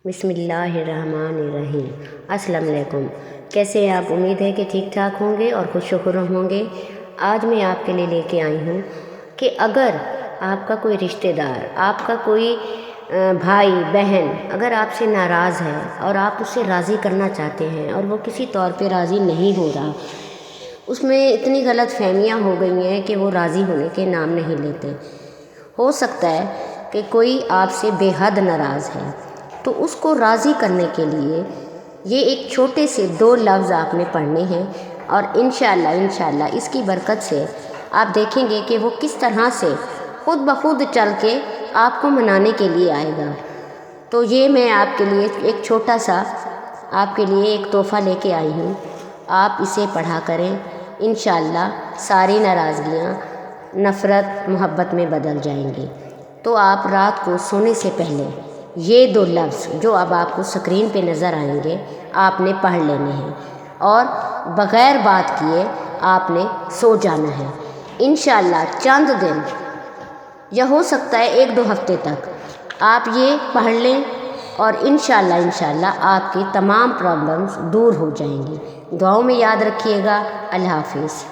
بسم اللہ الرحمن الرحیم۔ السلام علیکم، کیسے ہیں آپ؟ امید ہے کہ ٹھیک ٹھاک ہوں گے اور خوش و خرم ہوں گے۔ آج میں آپ کے لیے لے کے آئی ہوں کہ اگر آپ کا کوئی رشتہ دار، آپ کا کوئی بھائی بہن اگر آپ سے ناراض ہے اور آپ اسے راضی کرنا چاہتے ہیں اور وہ کسی طور پہ راضی نہیں ہو رہا، اس میں اتنی غلط فہمیاں ہو گئی ہیں کہ وہ راضی ہونے کے نام نہیں لیتے۔ ہو سکتا ہے کہ کوئی آپ سے بے حد ناراض ہے، تو اس کو راضی کرنے کے لیے یہ ایک چھوٹے سے 2 لفظ آپ نے پڑھنے ہیں، اور انشاءاللہ اس کی برکت سے آپ دیکھیں گے کہ وہ کس طرح سے خود بخود چل کے آپ کو منانے کے لیے آئے گا۔ تو یہ میں آپ کے لیے ایک چھوٹا سا آپ کے لیے ایک تحفہ لے کے آئی ہوں، آپ اسے پڑھا کریں، انشاءاللہ ساری ناراضگیاں نفرت محبت میں بدل جائیں گی۔ تو آپ رات کو سونے سے پہلے یہ 2 لفظ جو اب آپ کو سکرین پہ نظر آئیں گے آپ نے پڑھ لینے ہیں، اور بغیر بات کیے آپ نے سو جانا ہے۔ انشاءاللہ چند دن یا ہو سکتا ہے 1-2 ہفتے تک آپ یہ پڑھ لیں، اور انشاءاللہ آپ کی تمام پرابلمز دور ہو جائیں گی۔ دعاؤں میں یاد رکھیے گا۔ اللہ حافظ۔